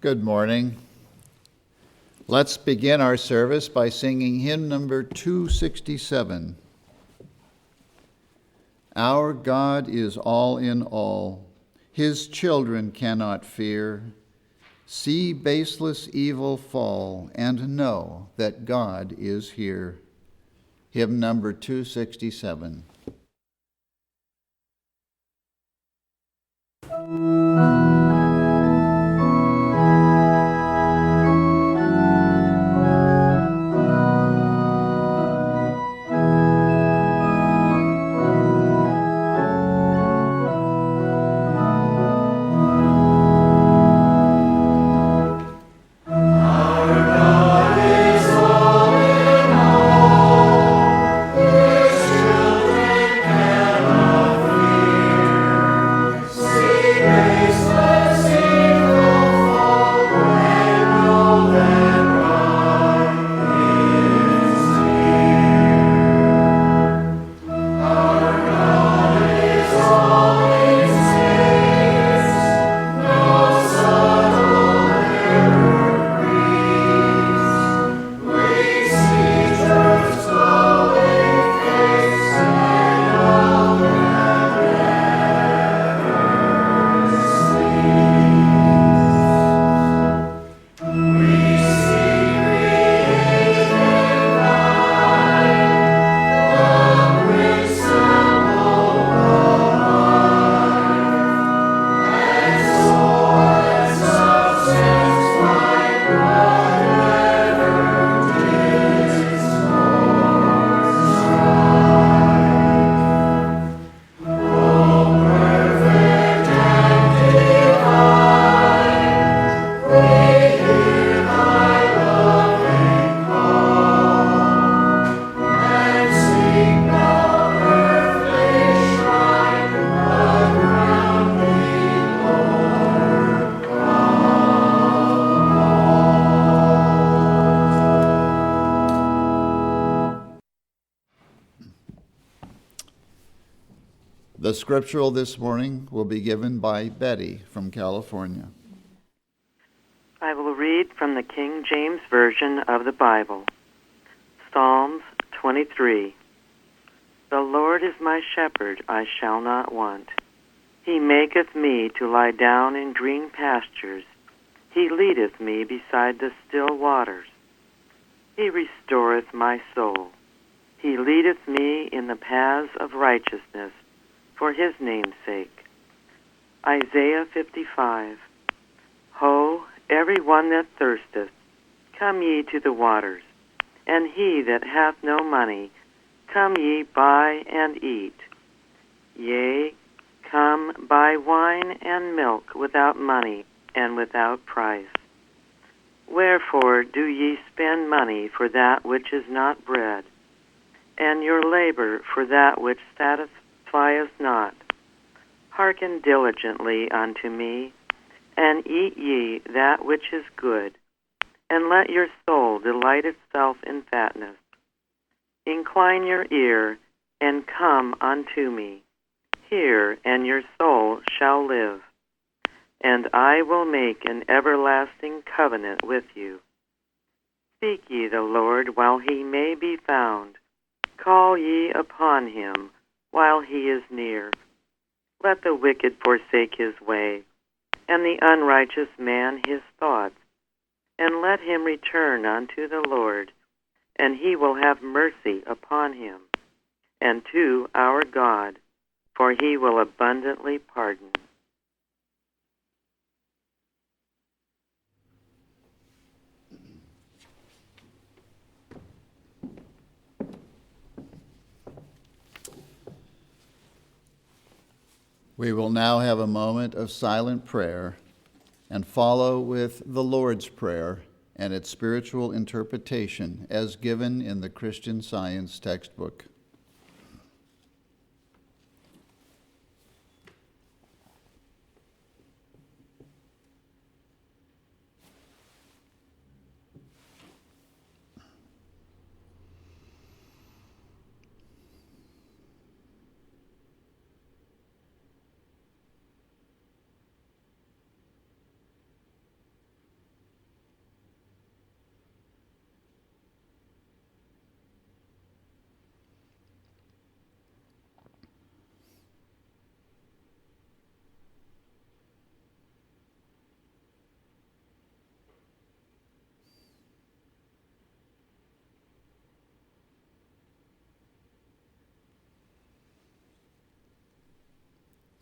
Good morning. Let's begin our service by singing hymn number 267. Our God is all in all. His children cannot fear. See baseless evil fall and know that God is here. Hymn number 267. The Scriptural this morning will be given by Betty from California. I will read from the King James Version of the Bible. Psalms 23. The Lord is my shepherd, I shall not want. He maketh me to lie down in green pastures. He leadeth me beside the still waters. He restoreth my soul. He leadeth me in the paths of righteousness for his name's sake. Isaiah 55. Ho, every one that thirsteth, come ye to the waters, and he that hath no money, come ye buy and eat. Yea, come buy wine and milk without money and without price. Wherefore do ye spend money for that which is not bread, and your labor for that which satisfieth not? Hearken diligently unto me, and eat ye that which is good, and let your soul delight itself in fatness. Incline your ear, and come unto me. Hear, and your soul shall live. And I will make an everlasting covenant with you. Seek ye the Lord while he may be found. Call ye upon him while he is near. Let the wicked forsake his way, and the unrighteous man his thoughts, and let him return unto the Lord, and he will have mercy upon him, and to our God, for he will abundantly pardon. We will now have a moment of silent prayer and follow with the Lord's Prayer and its spiritual interpretation as given in the Christian Science textbook.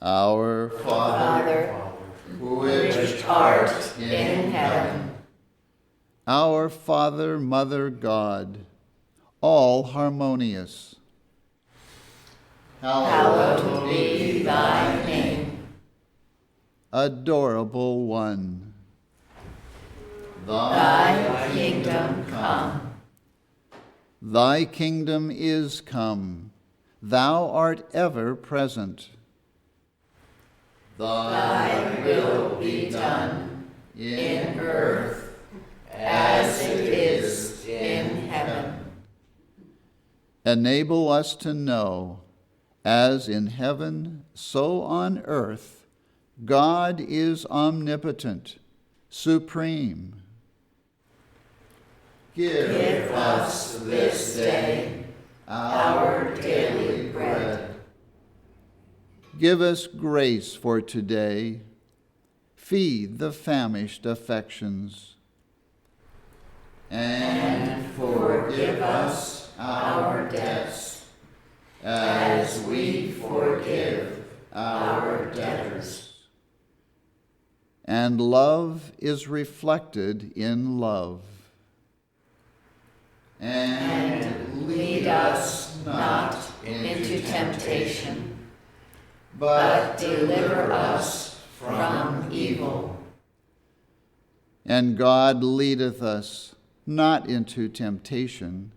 Our Father, which art in heaven. Our Father, Mother God, all harmonious. Hallowed be thy name. Adorable One. Thy kingdom come. Thy kingdom is come. Thou art ever present. Thy will be done in earth as it is in heaven. Enable us to know, as in heaven, so on earth, God is omnipotent, supreme. Give us this day our daily bread. Give us grace for today. Feed the famished affections. And forgive us our debts, as we forgive our debtors. And love is reflected in love. And lead us not into temptation, but deliver us from evil. And God leadeth us not into temptation,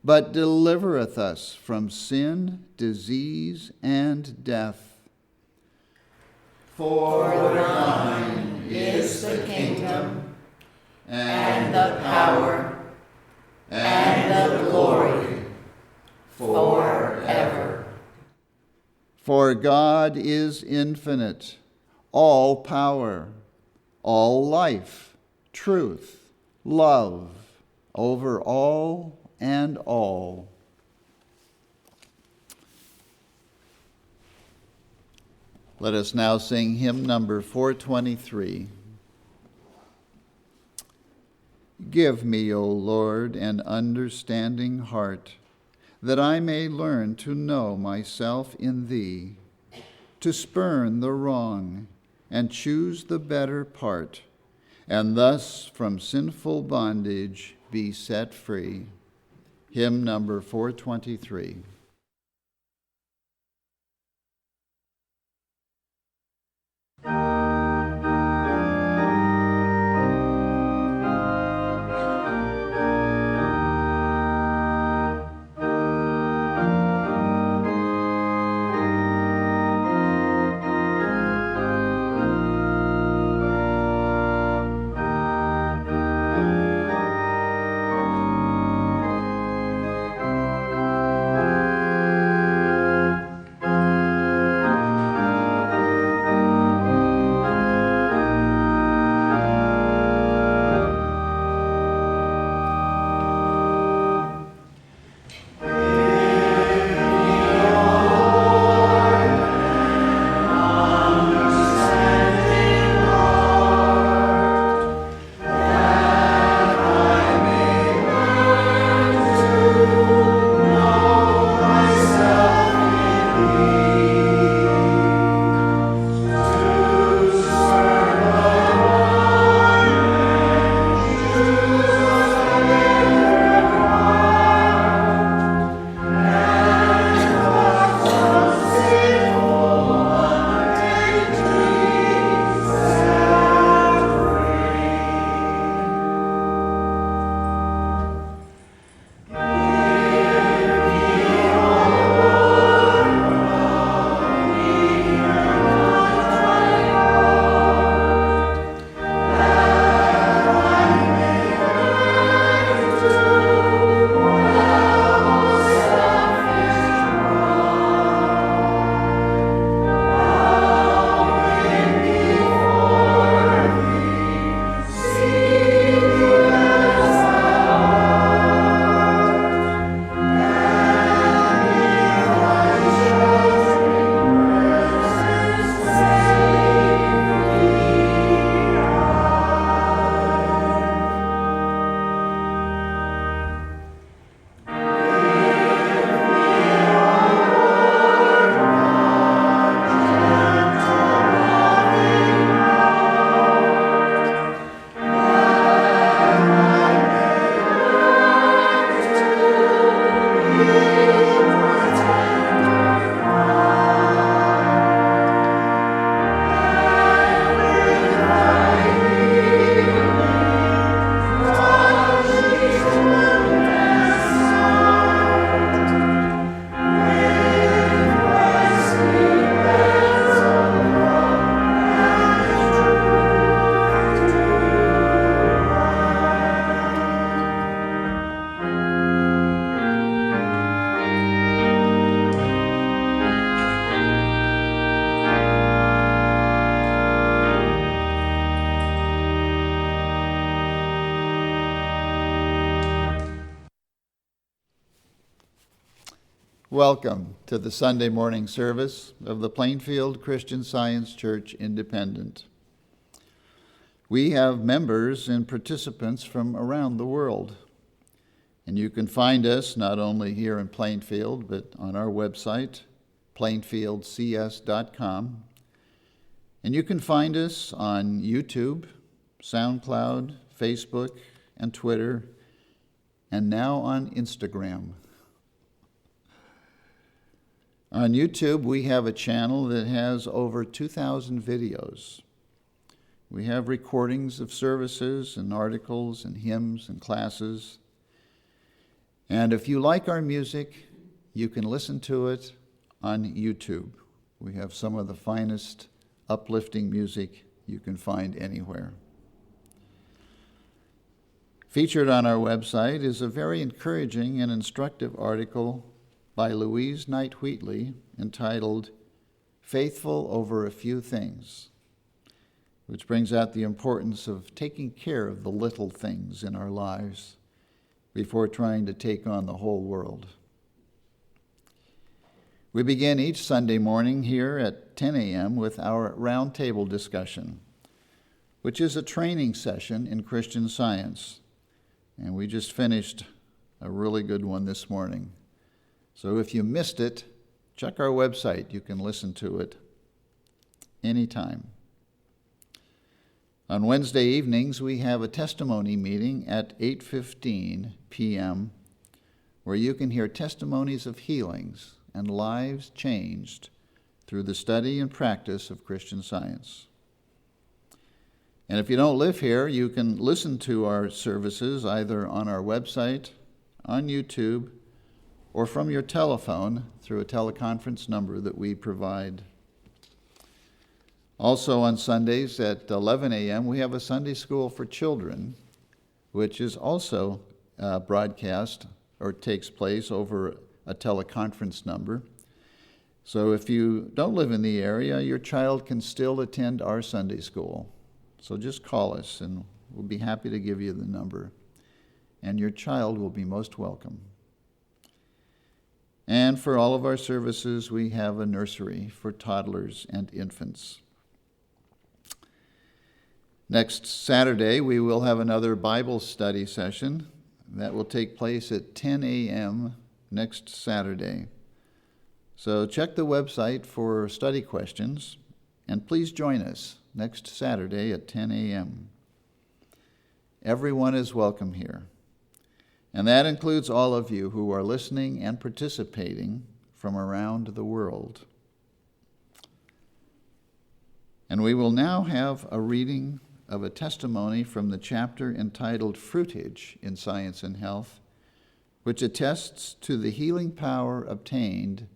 but delivereth us from sin, disease, and death. For thine is the kingdom, and the power, and the glory, forever. For God is infinite, all power, all life, truth, love, over all and all. Let us now sing hymn number 423. Give me, O Lord, an understanding heart, that I may learn to know myself in Thee, to spurn the wrong and choose the better part, and thus from sinful bondage be set free. Hymn number 423. Welcome to the Sunday morning service of the Plainfield Christian Science Church Independent. We have members and participants from around the world, and you can find us not only here in Plainfield, but on our website, plainfieldcs.com. And you can find us on YouTube, SoundCloud, Facebook, and Twitter, and now on Instagram. On YouTube, we have a channel that has over 2,000 videos. We have recordings of services and articles and hymns and classes. And if you like our music, you can listen to it on YouTube. We have some of the finest uplifting music you can find anywhere. Featured on our website is a very encouraging and instructive article by Louise Knight Wheatley entitled Faithful Over a Few Things, which brings out the importance of taking care of the little things in our lives before trying to take on the whole world. We begin each Sunday morning here at 10 a.m. with our roundtable discussion, which is a training session in Christian Science. And we just finished a really good one this morning. So if you missed it, check our website. You can listen to it anytime. On Wednesday evenings, we have a testimony meeting at 8:15 p.m. where you can hear testimonies of healings and lives changed through the study and practice of Christian Science. And if you don't live here, you can listen to our services either on our website, on YouTube, or from your telephone through a teleconference number that we provide. Also on Sundays at 11 a.m., we have a Sunday School for Children, which is also broadcast or takes place over a teleconference number. So if you don't live in the area, your child can still attend our Sunday School. So just call us and we'll be happy to give you the number. And your child will be most welcome. And for all of our services, we have a nursery for toddlers and infants. Next Saturday, we will have another Bible study session that will take place at 10 a.m. next Saturday. So check the website for study questions, and please join us next Saturday at 10 a.m. Everyone is welcome here. And that includes all of you who are listening and participating from around the world. And we will now have a reading of a testimony from the chapter entitled Fruitage in Science and Health, which attests to the healing power obtained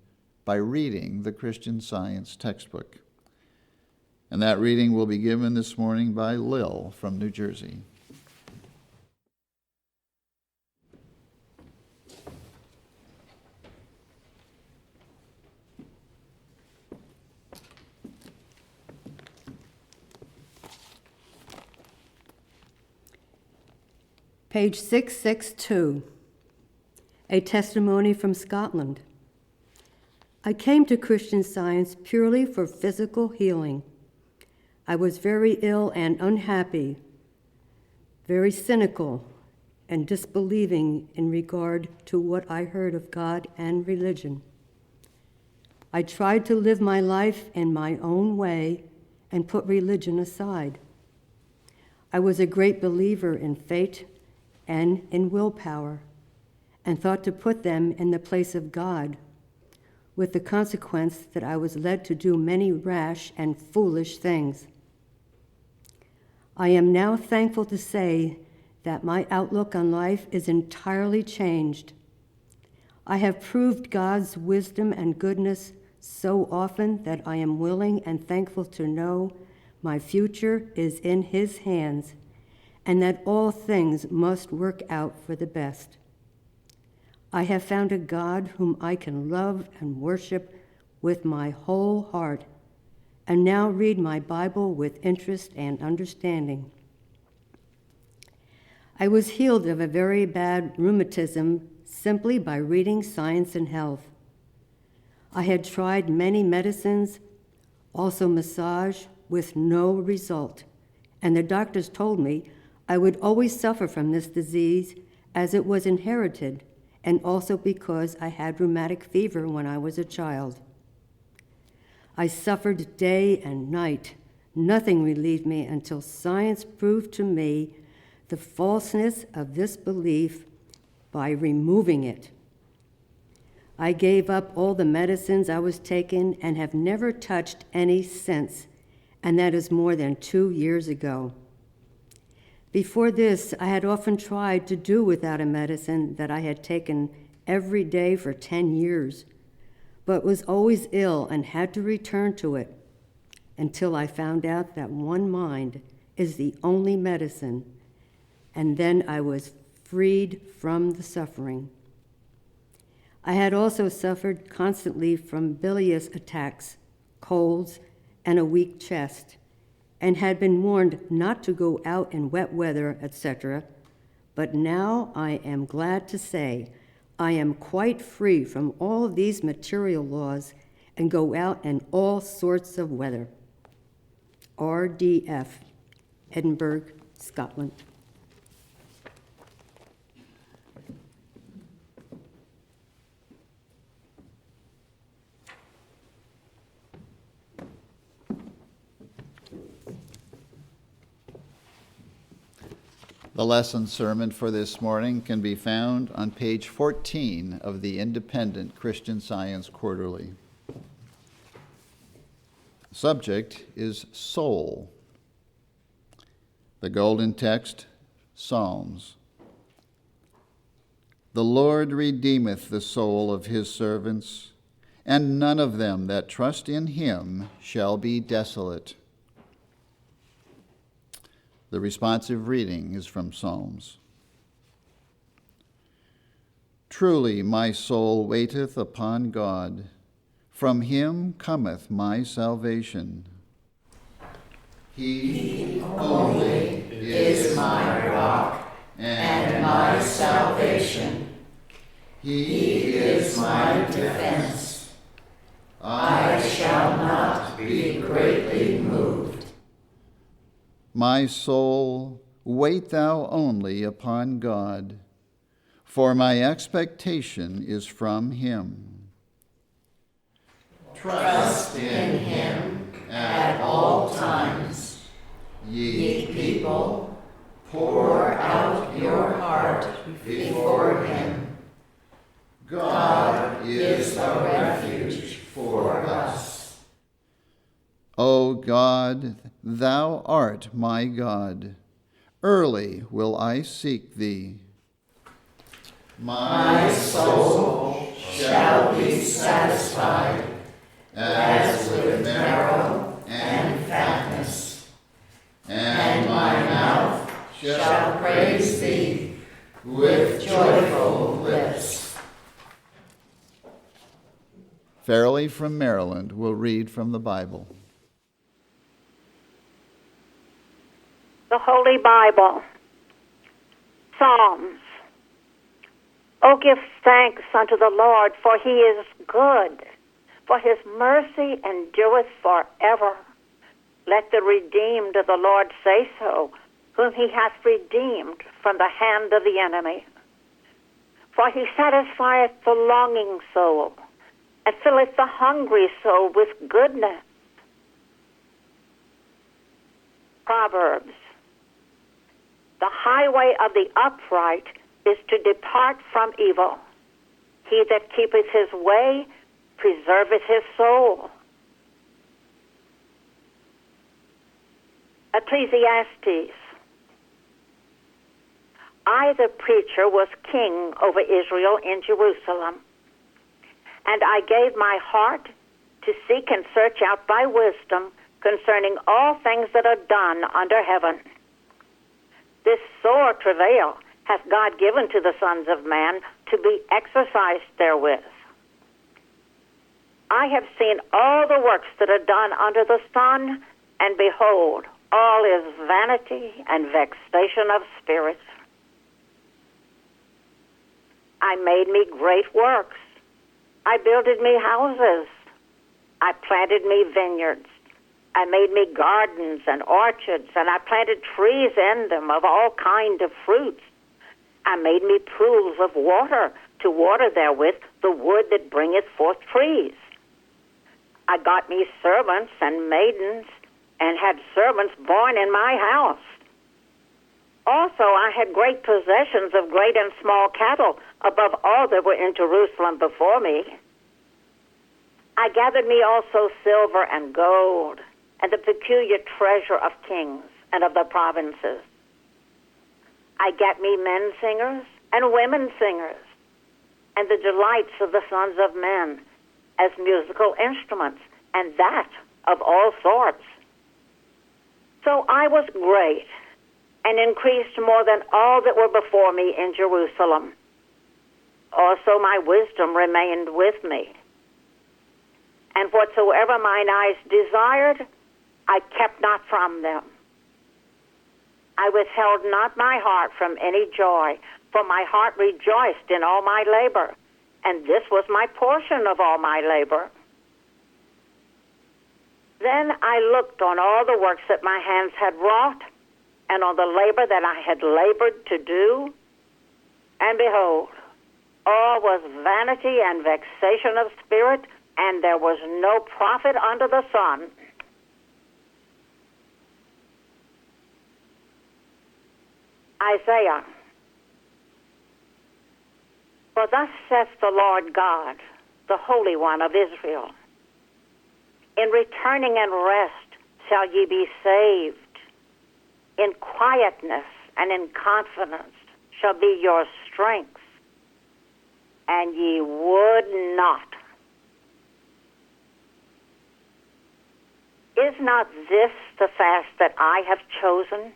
by reading the Christian Science textbook. And that reading will be given this morning by Lil from New Jersey. Page 662, a testimony from Scotland. I came to Christian Science purely for physical healing. I was very ill and unhappy, very cynical and disbelieving in regard to what I heard of God and religion. I tried to live my life in my own way and put religion aside. I was a great believer in fate and in willpower, and thought to put them in the place of God, with the consequence that I was led to do many rash and foolish things. I am now thankful to say that my outlook on life is entirely changed. I have proved God's wisdom and goodness so often that I am willing and thankful to know my future is in His hands, and that all things must work out for the best. I have found a God whom I can love and worship with my whole heart, and now read my Bible with interest and understanding. I was healed of a very bad rheumatism simply by reading Science and Health. I had tried many medicines, also massage, with no result, and the doctors told me I would always suffer from this disease as it was inherited, and also because I had rheumatic fever when I was a child. I suffered day and night. Nothing relieved me until science proved to me the falseness of this belief by removing it. I gave up all the medicines I was taking and have never touched any since, and that is more than 2 years ago. Before this, I had often tried to do without a medicine that I had taken every day for 10 years, but was always ill and had to return to it until I found out that one mind is the only medicine, and then I was freed from the suffering. I had also suffered constantly from bilious attacks, colds, and a weak chest, and had been warned not to go out in wet weather, etc. But now I am glad to say I am quite free from all these material laws and go out in all sorts of weather. RDF, Edinburgh, Scotland. The lesson sermon for this morning can be found on page 14 of the Independent Christian Science Quarterly. Subject is soul. The golden text, Psalms. The Lord redeemeth the soul of his servants, and none of them that trust in him shall be desolate. The responsive reading is from Psalms. Truly my soul waiteth upon God. From him cometh my salvation. He only is my rock and my salvation. He is my defense. I shall not be greatly moved. My soul, wait thou only upon God, for my expectation is from him. Trust in him at all times. Ye people, pour out your heart before him. God is a refuge for us. O God, thou art my God. Early will I seek thee. My soul shall be satisfied as with marrow and fatness, and my mouth shall praise thee with joyful lips. Farrelly from Maryland will read from the Bible. The Holy Bible. Psalms. O give thanks unto the Lord, for he is good, for his mercy endureth forever. Let the redeemed of the Lord say so, whom he hath redeemed from the hand of the enemy. For he satisfieth the longing soul, and filleth the hungry soul with goodness. Proverbs. The highway of the upright is to depart from evil. He that keepeth his way preserveth his soul. Ecclesiastes. I, the preacher, was king over Israel in Jerusalem, and I gave my heart to seek and search out by wisdom concerning all things that are done under heaven. This sore travail hath God given to the sons of man to be exercised therewith. I have seen all the works that are done under the sun, and behold, all is vanity and vexation of spirit. I made me great works. I builded me houses. I planted me vineyards. I made me gardens and orchards, and I planted trees in them of all kind of fruits. I made me pools of water to water therewith the wood that bringeth forth trees. I got me servants and maidens, and had servants born in my house. Also, I had great possessions of great and small cattle, above all that were in Jerusalem before me. I gathered me also silver and gold, and the peculiar treasure of kings and of the provinces. I gat me men singers and women singers, and the delights of the sons of men as musical instruments, and that of all sorts. So I was great, and increased more than all that were before me in Jerusalem. Also my wisdom remained with me. And whatsoever mine eyes desired, I kept not from them. I withheld not my heart from any joy, for my heart rejoiced in all my labor, and this was my portion of all my labor. Then I looked on all the works that my hands had wrought, and on the labor that I had labored to do, and behold, all was vanity and vexation of spirit, and there was no profit under the sun. Isaiah. For thus saith the Lord God, the Holy One of Israel, in returning and rest shall ye be saved. In quietness and in confidence shall be your strength, and ye would not. Is not this the fast that I have chosen?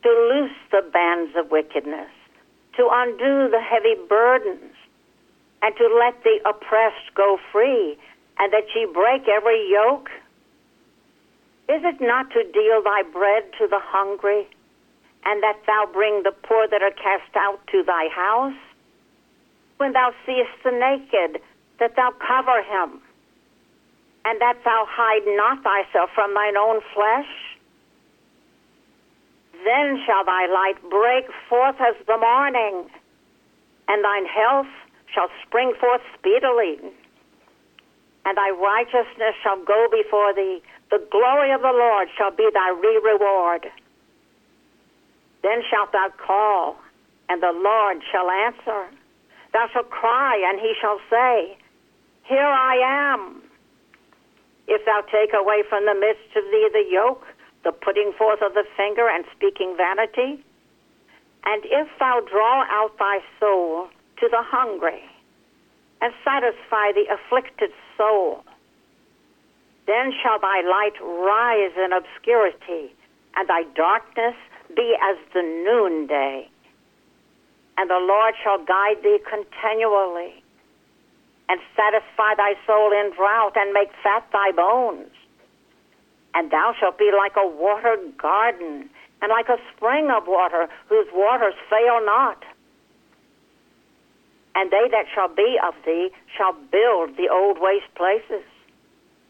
To loose the bands of wickedness, to undo the heavy burdens, and to let the oppressed go free, and that ye break every yoke? Is it not to deal thy bread to the hungry, and that thou bring the poor that are cast out to thy house? When thou seest the naked, that thou cover him, and that thou hide not thyself from thine own flesh? Then shall thy light break forth as the morning, and thine health shall spring forth speedily, and thy righteousness shall go before thee. The glory of the Lord shall be thy reward. Then shalt thou call, and the Lord shall answer. Thou shalt cry, and he shall say, Here I am. If thou take away from the midst of thee the yoke, the putting forth of the finger and speaking vanity, and if thou draw out thy soul to the hungry, and satisfy the afflicted soul, then shall thy light rise in obscurity, and thy darkness be as the noonday. And the Lord shall guide thee continually, and satisfy thy soul in drought, and make fat thy bones. And thou shalt be like a watered garden, and like a spring of water, whose waters fail not. And they that shall be of thee shall build the old waste places.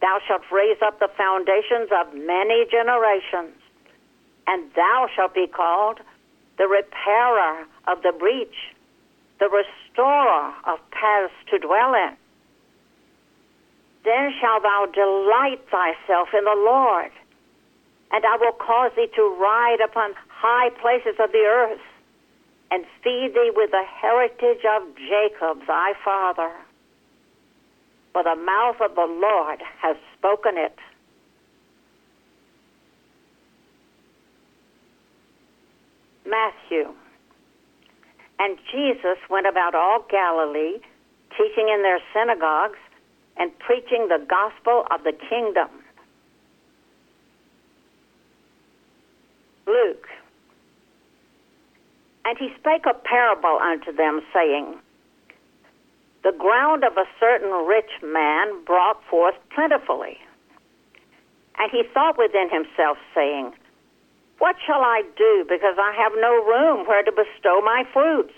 Thou shalt raise up the foundations of many generations, and thou shalt be called the repairer of the breach, the restorer of paths to dwell in. Then shalt thou delight thyself in the Lord, and I will cause thee to ride upon high places of the earth, and feed thee with the heritage of Jacob thy father. For the mouth of the Lord has spoken it. Matthew. And Jesus went about all Galilee, teaching in their synagogues, and preaching the gospel of the kingdom. Luke. And he spake a parable unto them, saying, The ground of a certain rich man brought forth plentifully. And he thought within himself, saying, What shall I do, because I have no room where to bestow my fruits?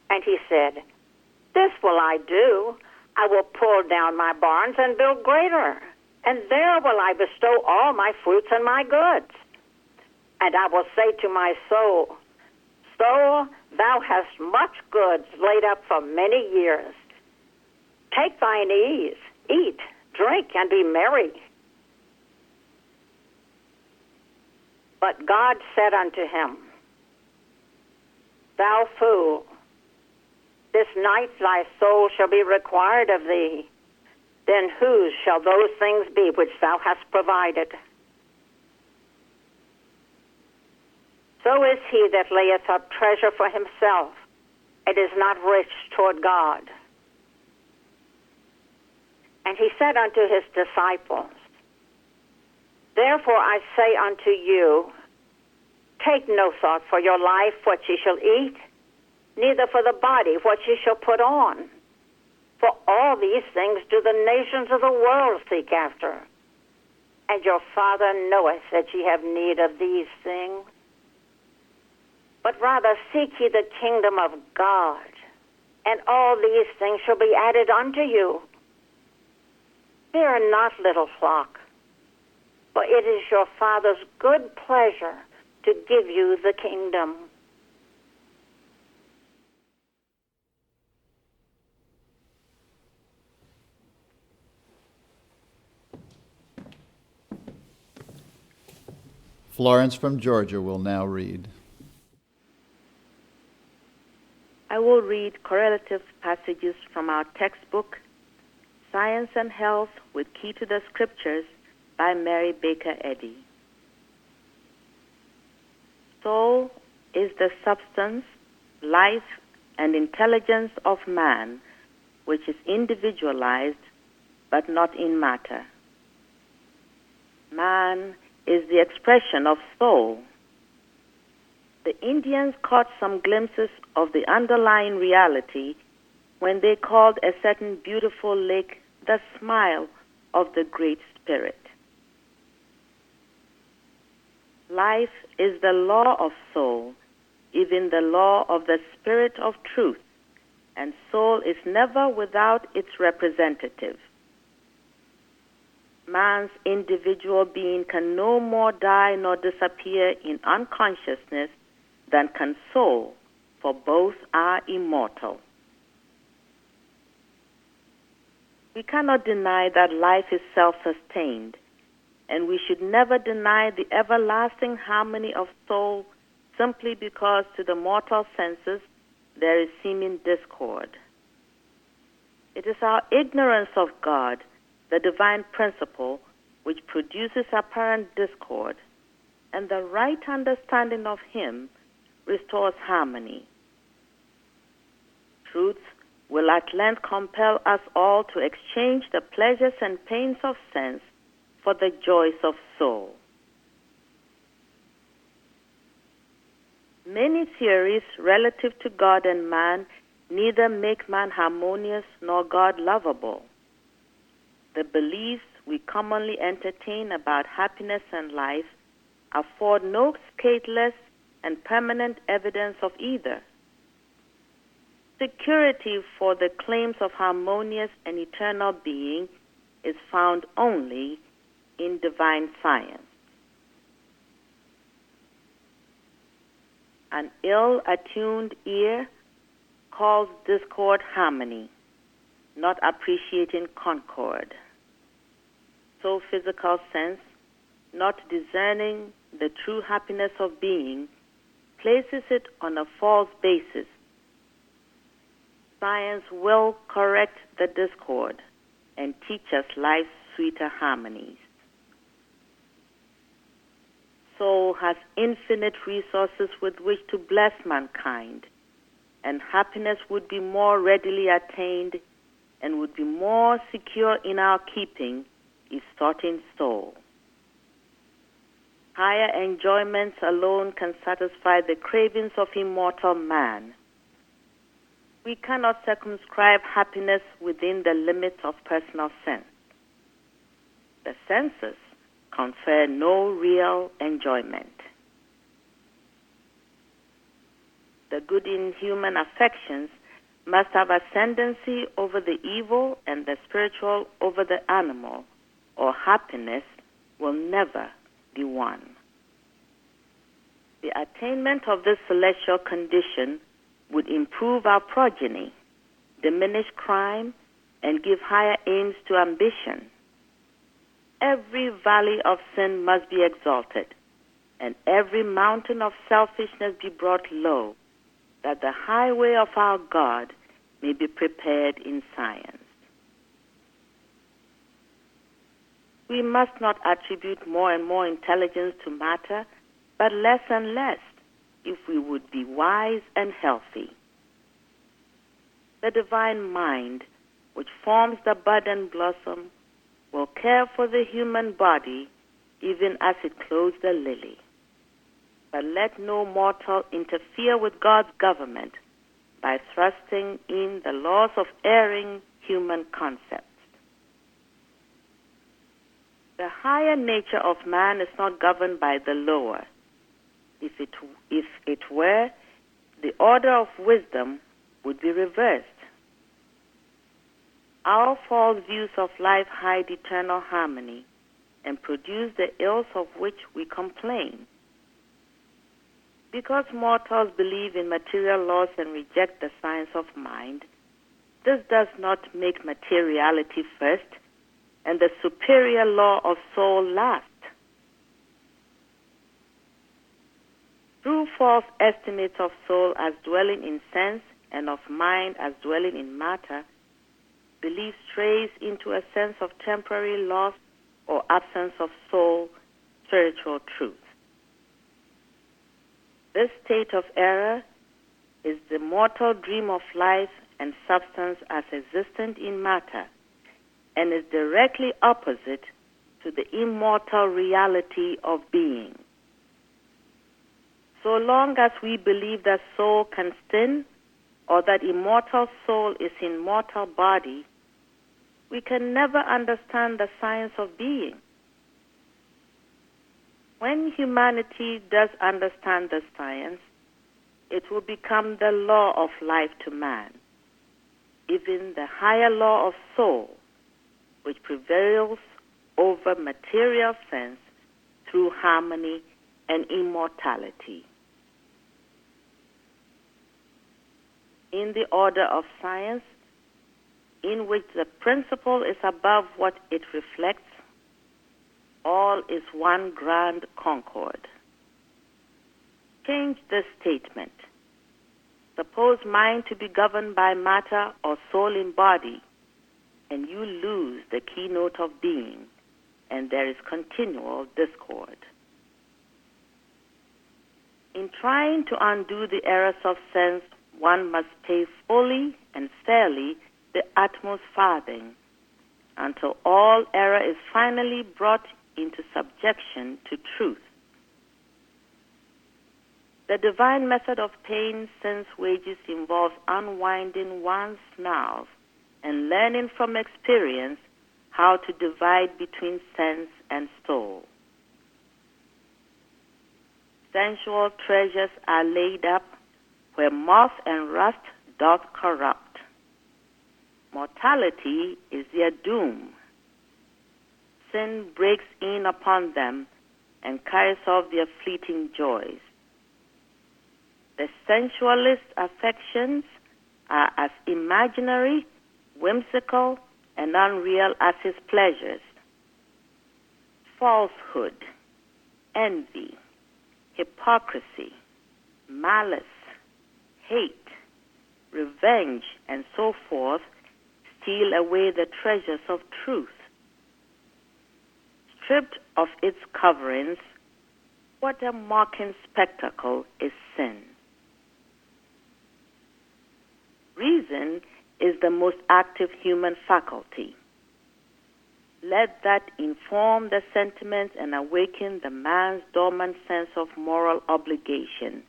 And he said, This will I do. I will pull down my barns and build greater, and there will I bestow all my fruits and my goods. And I will say to my soul, Soul, thou hast much goods laid up for many years. Take thine ease, eat, drink, and be merry. But God said unto him, Thou fool, this night thy soul shall be required of thee. Then whose shall those things be which thou hast provided? So is he that layeth up treasure for himself, and is not rich toward God. And he said unto his disciples, Therefore I say unto you, take no thought for your life, what ye shall eat, neither for the body, what ye shall put on. For all these things do the nations of the world seek after. And your Father knoweth that ye have need of these things. But rather seek ye the kingdom of God, and all these things shall be added unto you. Fear not, little flock, for it is your Father's good pleasure to give you the kingdom. Florence from Georgia will now read. I will read correlative passages from our textbook, Science and Health with Key to the Scriptures by Mary Baker Eddy. Soul is the substance, life, and intelligence of man, which is individualized but not in matter. Man is the expression of soul. The Indians caught some glimpses of the underlying reality when they called a certain beautiful lake the smile of the Great Spirit. Life is the law of soul, even the law of the Spirit of truth, and soul is never without its representative. Man's individual being can no more die nor disappear in unconsciousness than can soul, for both are immortal. We cannot deny that life is self-sustained, and we should never deny the everlasting harmony of soul simply because to the mortal senses there is seeming discord. It is our ignorance of God, the divine principle, which produces apparent discord, and the right understanding of Him restores harmony. Truth will at length compel us all to exchange the pleasures and pains of sense for the joys of soul. Many theories relative to God and man neither make man harmonious nor God lovable. The beliefs we commonly entertain about happiness and life afford no scatheless and permanent evidence of either. Security for the claims of harmonious and eternal being is found only in divine science. An ill-attuned ear calls discord harmony, not appreciating concord. So physical sense, not discerning the true happiness of being, places it on a false basis. Science will correct the discord and teach us life's sweeter harmonies. Soul has infinite resources with which to bless mankind, and happiness would be more readily attained and would be more secure in our keeping if sought in soul. Higher enjoyments alone can satisfy the cravings of immortal man. We cannot circumscribe happiness within the limits of personal sense. The senses confer no real enjoyment. The good in human affections must have ascendancy over the evil and the spiritual over the animal, or happiness will never be won. The attainment of this celestial condition would improve our progeny, diminish crime, and give higher aims to ambition. Every valley of sin must be exalted, and every mountain of selfishness be brought low, that the highway of our God may be prepared in science. We must not attribute more and more intelligence to matter, but less and less, if we would be wise and healthy. The divine mind, which forms the bud and blossom, will care for the human body even as it clothes the lily. But let no mortal interfere with God's government by thrusting in the laws of erring human concepts. The higher nature of man is not governed by the lower. If it were, the order of wisdom would be reversed. Our false views of life hide eternal harmony and produce the ills of which we complain. Because mortals believe in material laws and reject the science of mind, this does not make materiality first and the superior law of soul last. Through false estimates of soul as dwelling in sense and of mind as dwelling in matter, belief strays into a sense of temporary loss or absence of soul, spiritual truth. This state of error is the mortal dream of life and substance as existent in matter, and is directly opposite to the immortal reality of being. So long as we believe that soul can sin, or that immortal soul is in mortal body, we can never understand the science of being. When humanity does understand the science, it will become the law of life to man, even the higher law of soul, which prevails over material sense through harmony and immortality. In the order of science, in which the principle is above what it reflects, all is one grand concord. Change this statement. Suppose mind to be governed by matter or soul in body, and you lose the keynote of being, and there is continual discord. In trying to undo the errors of sense, one must pay fully and fairly the utmost farthing, until all error is finally brought into subjection to truth. The divine method of paying sin's wages involves unwinding one's nerve and learning from experience how to divide between sense and soul. Sensual treasures are laid up where moth and rust doth corrupt. Mortality is their doom. Sin breaks in upon them and carries off their fleeting joys. The sensualist affections are as imaginary, whimsical, and unreal as his pleasures. Falsehood, envy, hypocrisy, malice, hate, revenge, and so forth steal away the treasures of truth. Stripped of its coverings, what a mocking spectacle is sin. Reason is the most active human faculty. Let that inform the sentiments and awaken the man's dormant sense of moral obligation,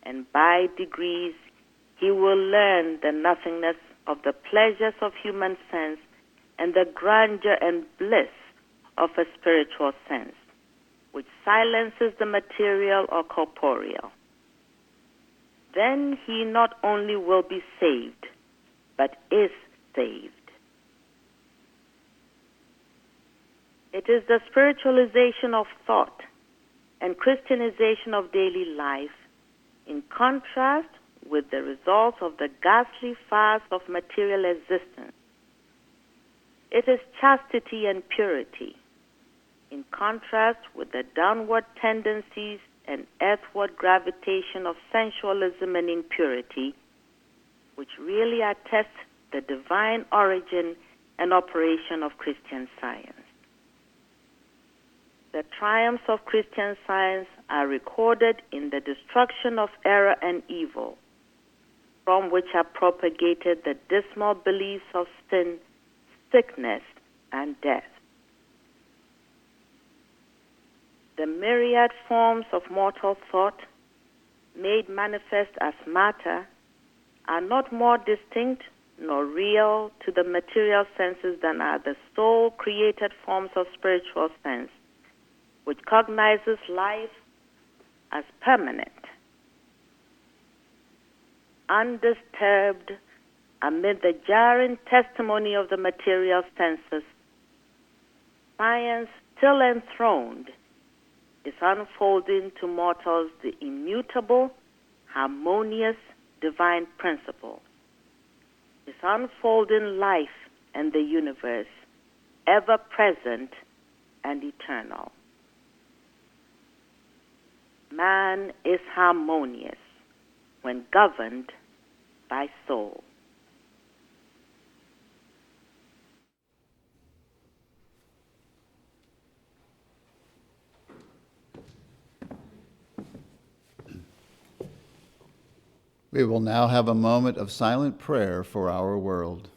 and by degrees he will learn the nothingness of the pleasures of human sense and the grandeur and bliss of a spiritual sense, which silences the material or corporeal. Then he not only will be saved, but is saved. It is the spiritualization of thought and Christianization of daily life, in contrast with the results of the ghastly farce of material existence. It is chastity and purity, in contrast with the downward tendencies and earthward gravitation of sensualism and impurity, which really attest the divine origin and operation of Christian Science. The triumphs of Christian Science are recorded in the destruction of error and evil, from which are propagated the dismal beliefs of sin, sickness, and death. The myriad forms of mortal thought, made manifest as matter, are not more distinct nor real to the material senses than are the soul-created forms of spiritual sense, which cognizes life as permanent, undisturbed amid the jarring testimony of the material senses. Science, still enthroned, is unfolding to mortals the immutable, harmonious, divine principle. Is unfolding life and the universe, ever present and eternal. Man is harmonious when governed by soul. We will now have a moment of silent prayer for our world.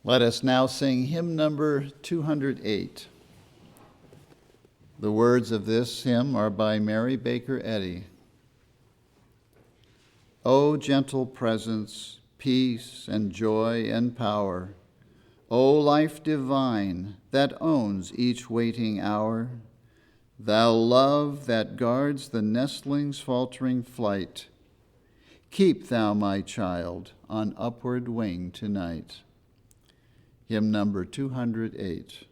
Let us now sing hymn number 208. The words of this hymn are by Mary Baker Eddy. O gentle presence, peace and joy and power, O life divine that owns each waiting hour, thou love that guards the nestling's faltering flight, keep thou my child on upward wing tonight. Hymn number 208.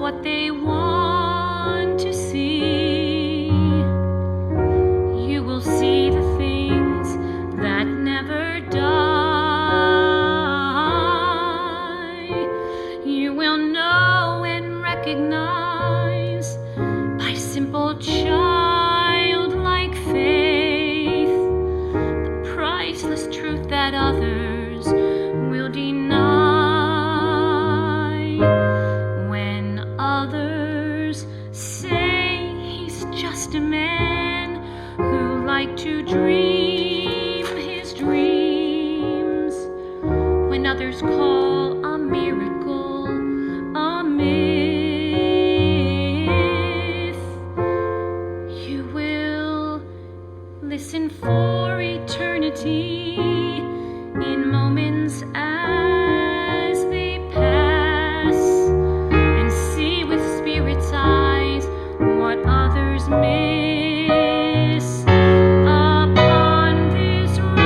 what they want to see. You will see the things that never die. You will know and recognize by simple childlike faith the priceless truth that others will deny. When others say he's just a man who liked to dream his dreams, when others call a miracle a myth, you will listen for eternity in moments as they pass, and see with spirit's eyes what others miss. Upon this rock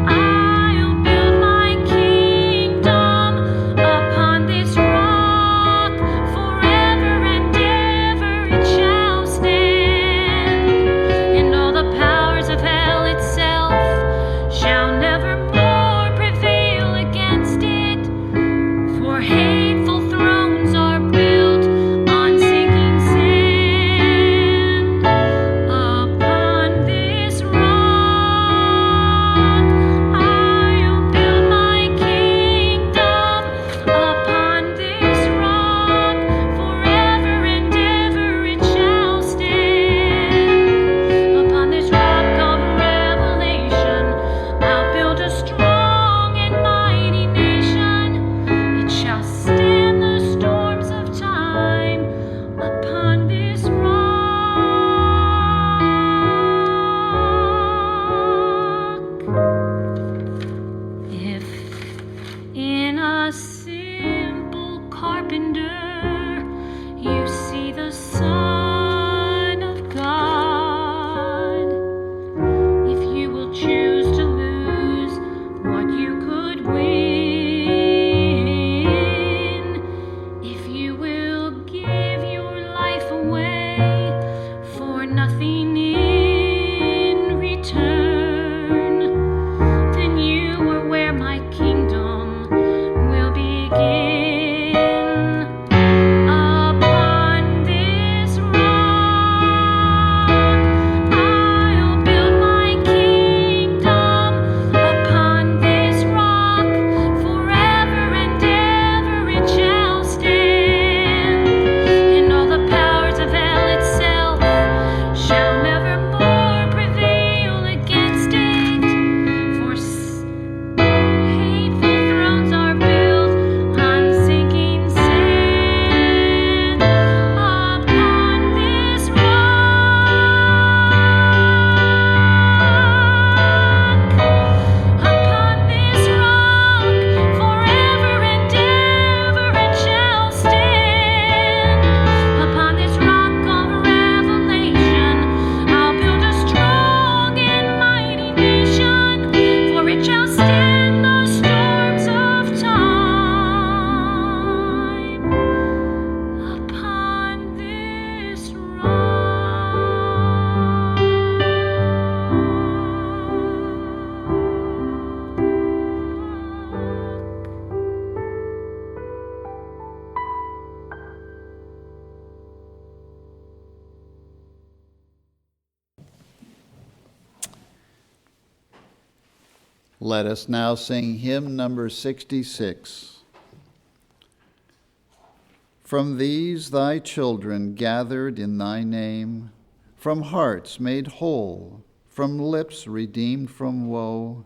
I'll build my kingdom. Upon this rock forever and ever it shall stand, and all the powers of hell itself shall never more prevail against it. For hateful thrones are built on sinking sand. Upon this rock I'll build my kingdom. Upon this rock forever and ever it shall stand. Upon this rock of revelation I'll build a strong and mighty nation. It shall stand the storms of time. Upon this rock. If in a simple carpenter you see the Son of God, if you will choose to lose what you could win, if you will give your life away for nothing in return, then you are where my kingdom will begin. Upon this rock I'll build my kingdom. Upon this rock forever and ever it shall stand, and all the powers of hell itself shall never more prevail against it. For hateful thrones are built on sinking sand. Upon this rock forever and ever it shall stand. Upon this rock of revelation I'll build a strong and mighty nation, for it shall stand the storms of time. Upon this rock. Let us now sing hymn number 66. From these thy children gathered in thy name, from hearts made whole, from lips redeemed from woe,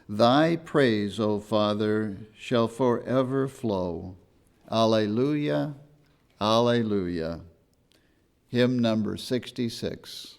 thy praise, O Father, shall forever flow. Alleluia, alleluia. Hymn number 66.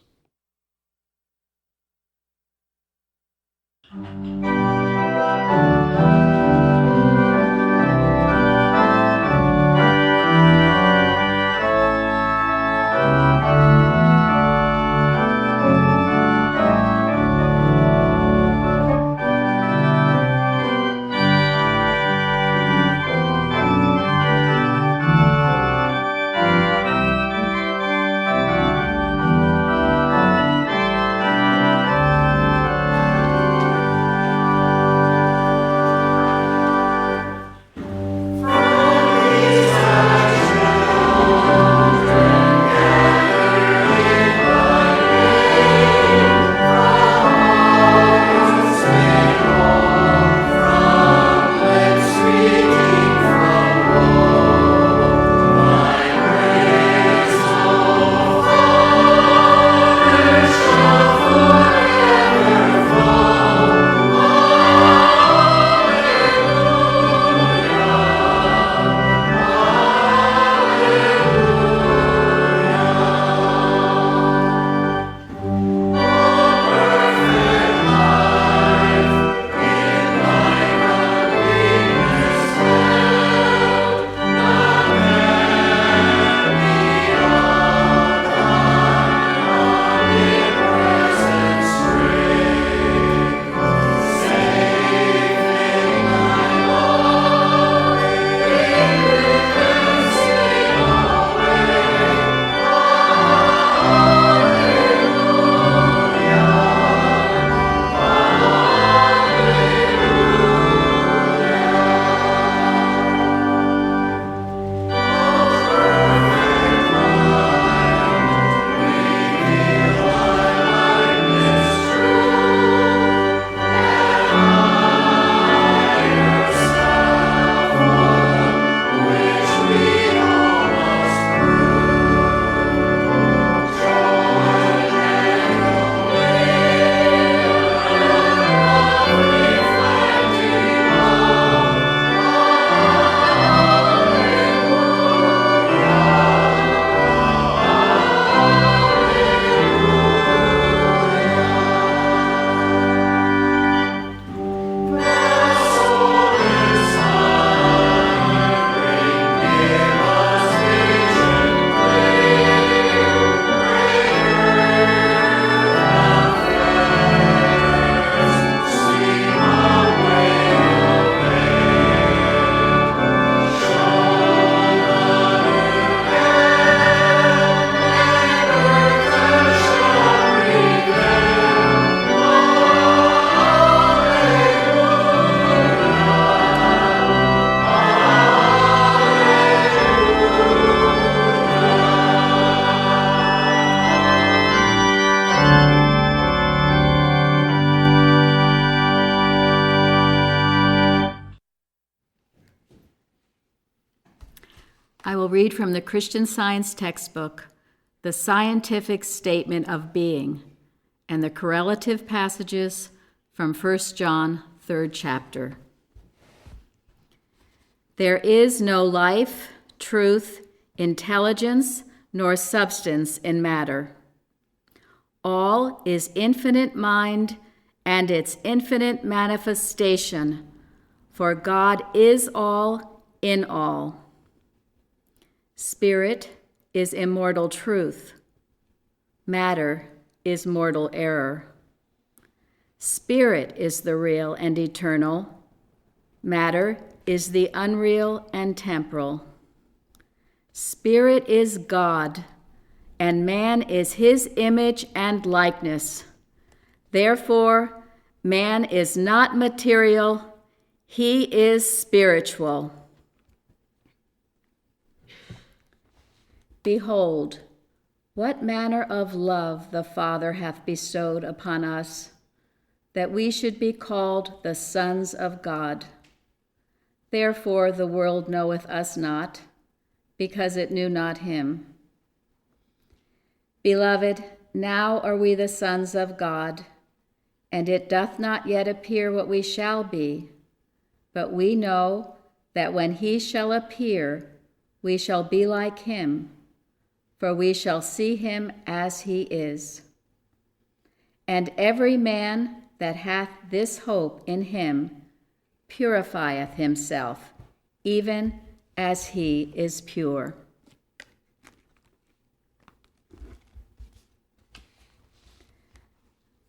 I will read from the Christian Science textbook, The Scientific Statement of Being, and the correlative passages from 1 John, 3rd chapter. There is no life, truth, intelligence, nor substance in matter. All is infinite mind and its infinite manifestation, for God is all in all. Spirit is immortal truth. Matter is mortal error. Spirit is the real and eternal. Matter is the unreal and temporal. Spirit is God, and man is his image and likeness. Therefore, man is not material, he is spiritual. Behold, what manner of love the Father hath bestowed upon us, that we should be called the sons of God. Therefore the world knoweth us not, because it knew not him. Beloved, now are we the sons of God, and it doth not yet appear what we shall be, but we know that when he shall appear, we shall be like him, for we shall see him as he is. And every man that hath this hope in him purifieth himself, even as he is pure.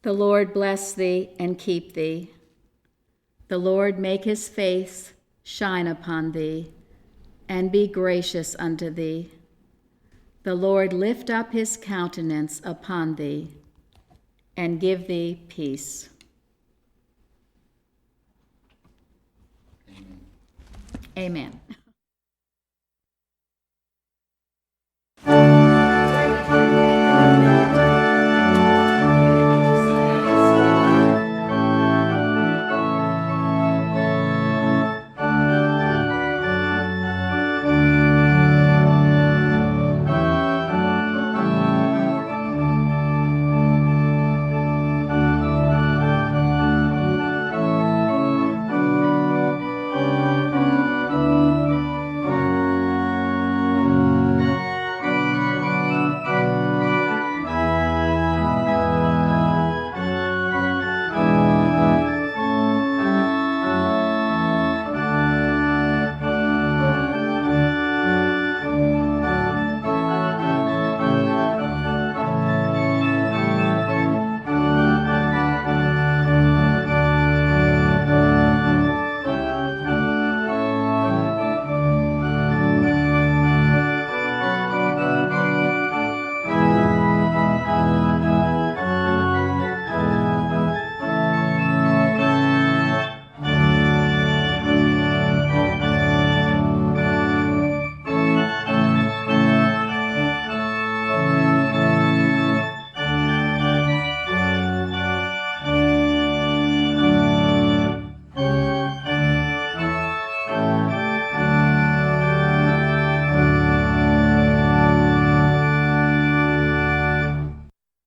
The Lord bless thee and keep thee. The Lord make his face shine upon thee, and be gracious unto thee. The Lord lift up his countenance upon thee, and give thee peace. Amen.